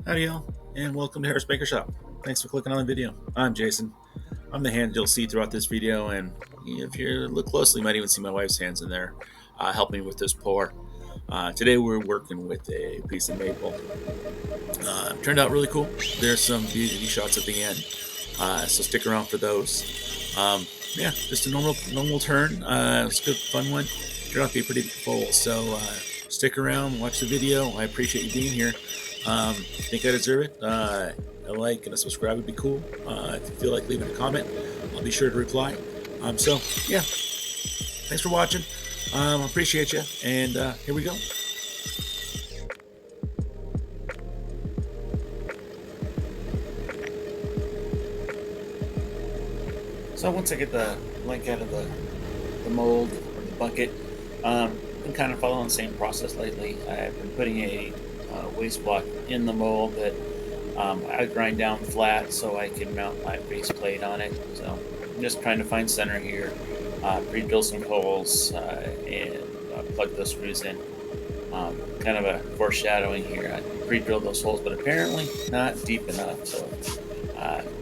Howdy y'all, and welcome to Harris Baker Shop. Thanks for clicking on the video. I'm Jason. I'm the hand you'll see throughout this video, and if you look closely, you might even see my wife's hands in there helping with this pour. Today we're working with a piece of maple. Turned out really cool. There's some beauty shots at the end, so stick around for those. Yeah, just a normal turn. It's a good fun one. Turned out to be a pretty full, so stick around, watch the video. I appreciate you being here. If you think I deserve it, a like and a subscribe would be cool. If you feel like leaving a comment, I'll be sure to reply. So yeah, thanks for watching. I appreciate you, and here we go. So once I get the link out of the mold or the bucket, been kind of following the same process lately. I've been putting a waste block in the mold that I grind down flat so I can mount my base plate on it. So I'm just trying to find center here, pre-drill some holes, and plug those screws in. Kind of a foreshadowing here. I pre-drilled those holes, but apparently not deep enough. So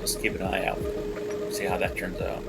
just keep an eye out. See how that turns out.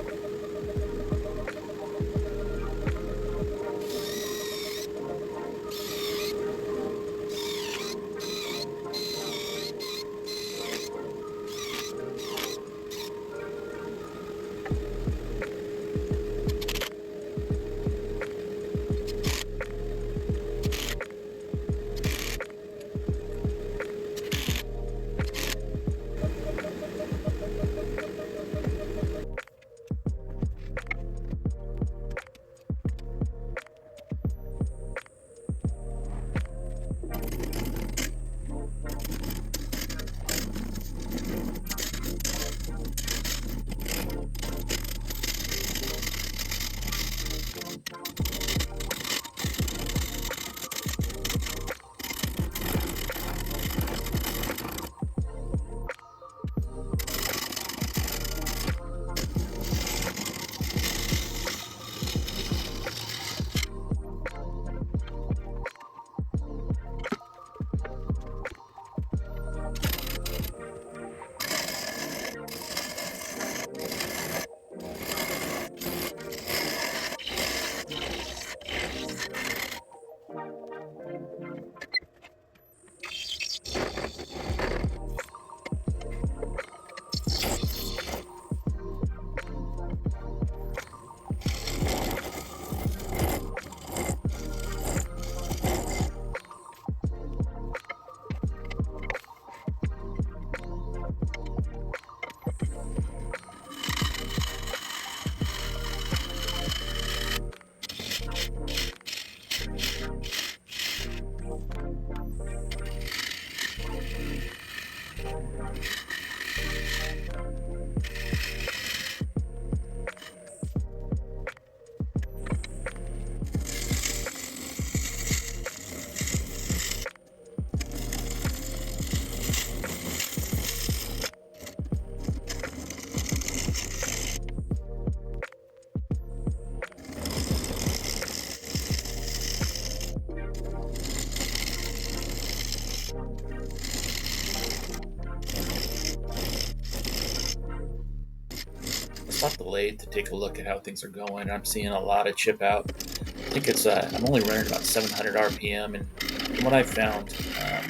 Stop the lathe to take a look at how things are going. I'm seeing a lot of chip out. I think it's I'm only running about 700 RPM, and from what I've found,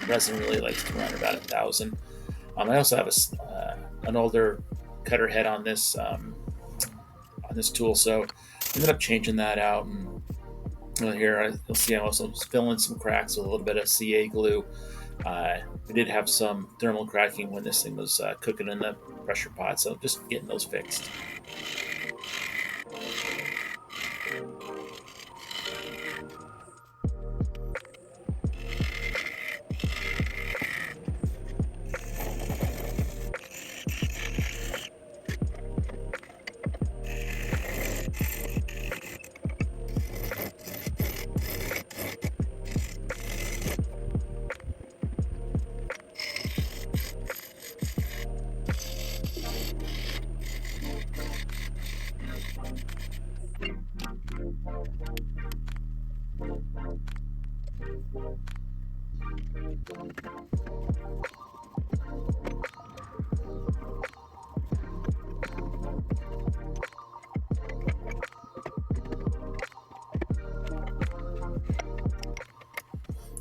resin really likes to run about 1,000. I also have an older cutter head on this tool, so I ended up changing that out. And here you'll see I also fill in some cracks with a little bit of CA glue. We did have some thermal cracking when this thing was cooking in the pressure pot, so just getting those fixed.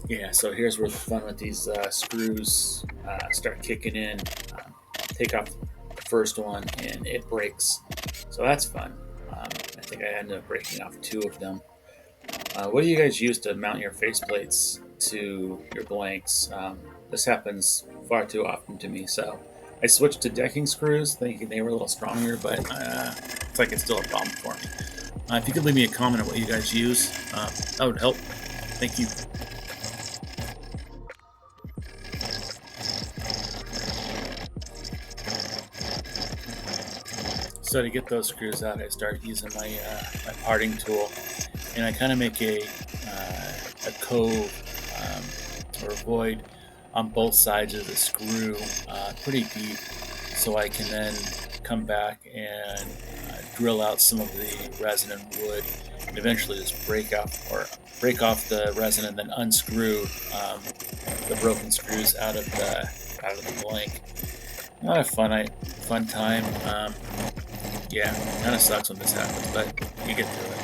Yeah, so here's where the fun with these screws start kicking in. Take off the first one and it breaks, so that's fun. I think I ended up breaking off 2 of them. What do you guys use to mount your faceplates to your blanks? This happens far too often to me, so I switched to decking screws, thinking they were a little stronger, but it's like it's still a problem for me. If you could leave me a comment on what you guys use, that would help. Thank you. So to get those screws out, I start using my parting tool, and I kind of make a cove or a void on both sides of the screw, pretty deep, so I can then come back and drill out some of the resin and wood, and eventually just break off the resin and then unscrew the broken screws out of the blank. Not a fun time. Yeah, kind of sucks when this happens, but you get through it.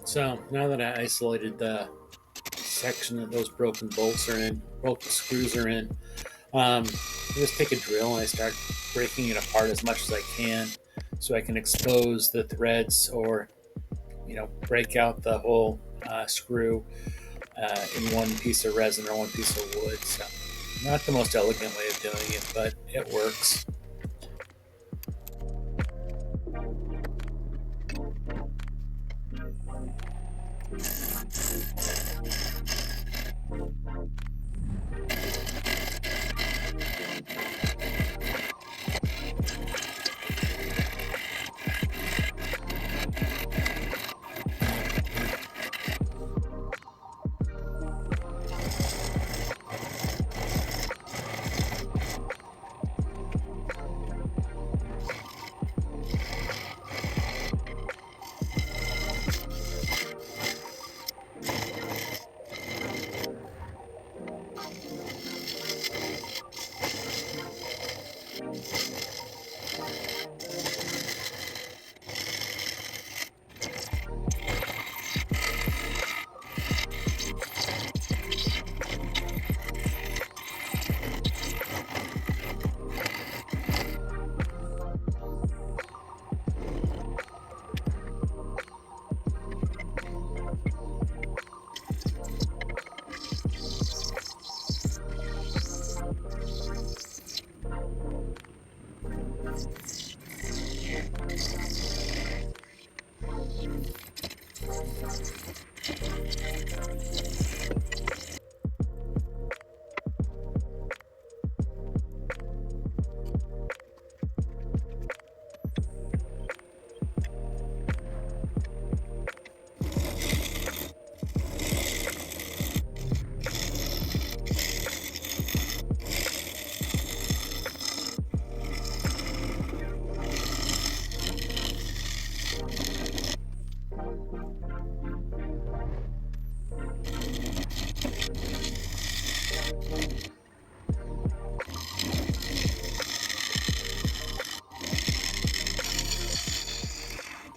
So now that I isolated the section that those broken screws are in, I just take a drill and I start breaking it apart as much as I can, so I can expose the threads, or break out the whole screw in one piece of resin or one piece of wood. So not the most elegant way of doing it, but it works.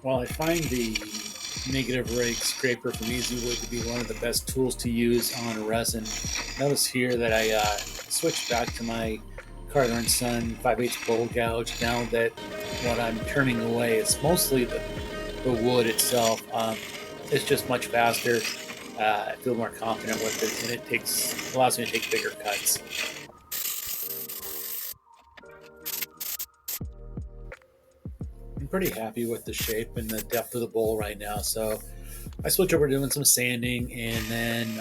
While I find the negative rake scraper from Easy Wood to be one of the best tools to use on resin, notice here that I switched back to my Carter & Son 5/8 bowl gouge. Now that what I'm turning away is mostly the wood itself. It's just much faster. I feel more confident with it, and allows me to take bigger cuts. I'm pretty happy with the shape and the depth of the bowl right now, so I switch over to doing some sanding, and then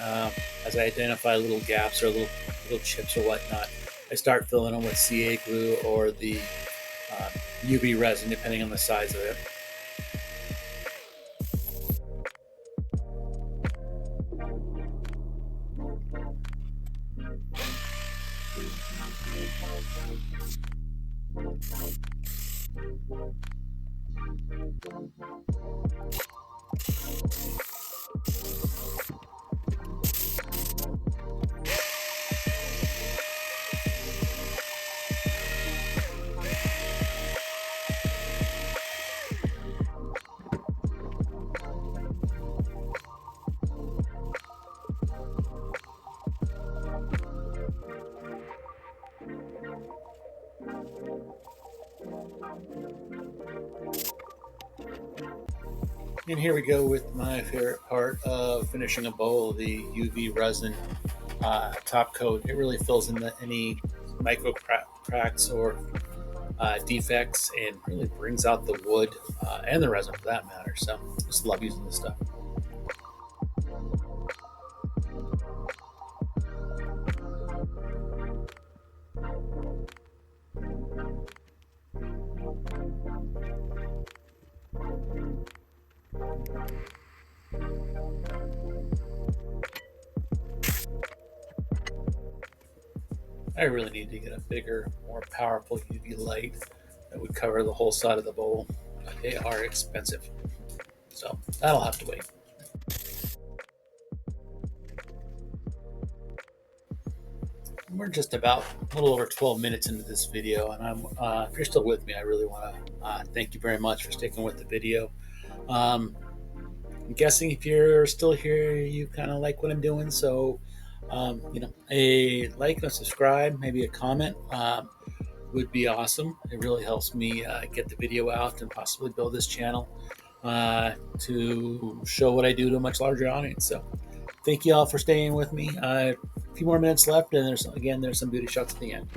as I identify little gaps or little chips or whatnot, I start filling them with CA glue or the uh, UV resin, depending on the size of it. And here we go with my favorite part of finishing a bowl, the UV resin top coat. It really fills in any micro cracks or defects and really brings out the wood and the resin for that matter. So just love using this stuff. I really need to get a bigger, more powerful UV light that would cover the whole side of the bowl. They are expensive, so that'll have to wait. We're just about a little over 12 minutes into this video, and if you're still with me, I really want to thank you very much for sticking with the video. Um, I'm guessing if you're still here, you kind of like what I'm doing, so a like and a subscribe, maybe a comment would be awesome. It really helps me get the video out and possibly build this channel to show what I do to a much larger audience. So thank you all for staying with me. A few more minutes left, and there's some beauty shots at the end.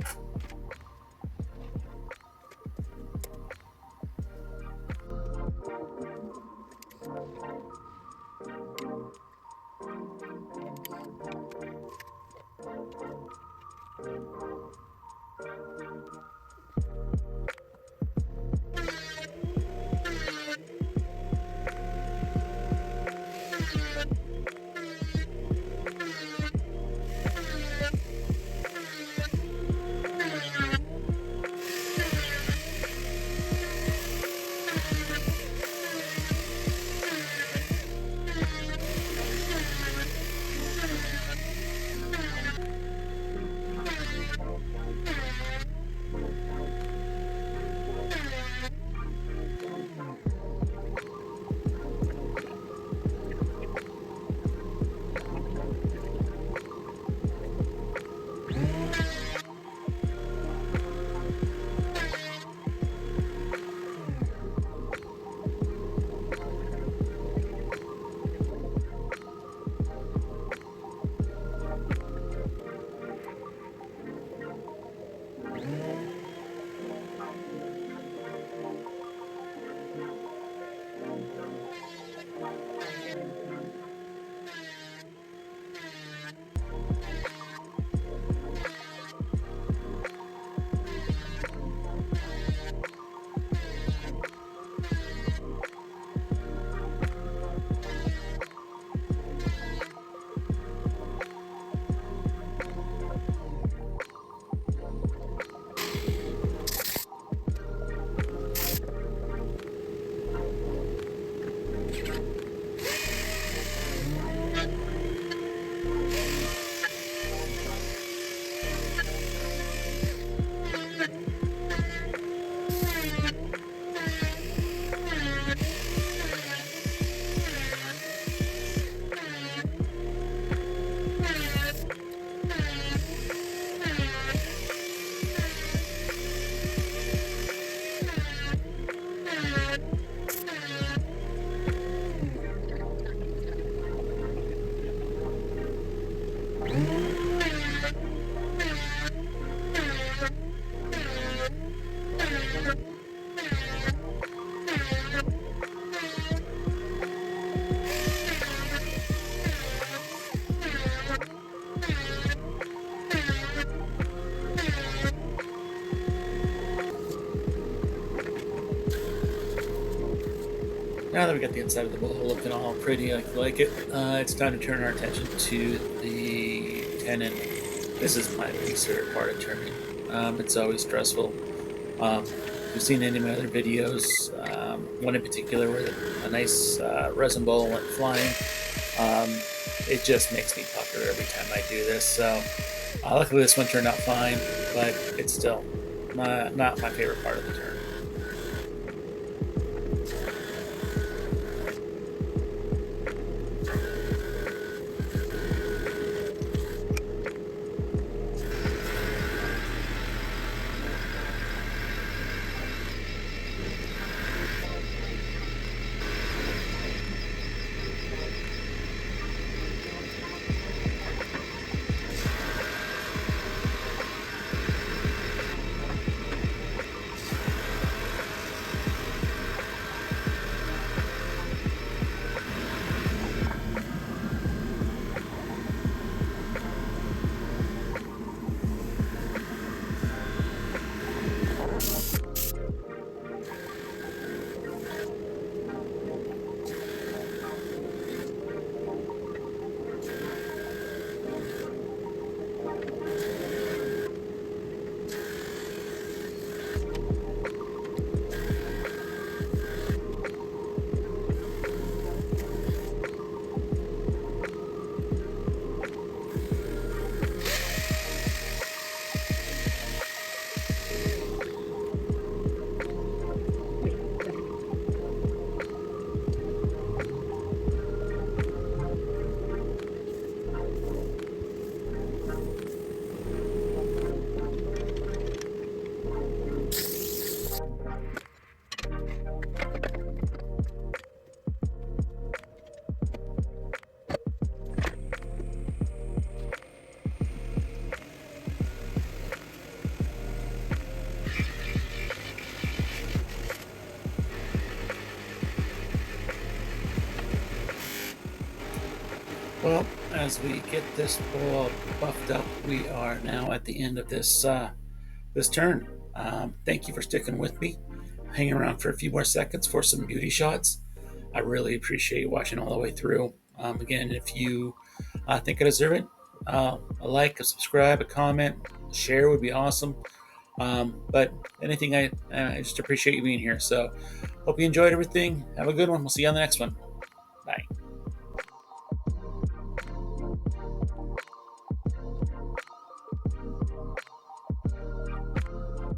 Now that we got the inside of the bowl looking all pretty like it, it's time to turn our attention to the tenon. This is my least favorite part of turning. It's always stressful. If you've seen any of my other videos, one in particular where a nice resin bowl went flying, um, it just makes me pucker every time I do this. So luckily this one turned out fine, but it's still not my favorite part of the turn. Well, as we get this bowl buffed up, we are now at the end of this turn. Thank you for sticking with me, hanging around for a few more seconds for some beauty shots. I really appreciate watching all the way through. Again, if you think I deserve it, a like, a subscribe, a comment, share would be awesome. But anything, I just appreciate you being here. So, hope you enjoyed everything. Have a good one. We'll see you on the next one.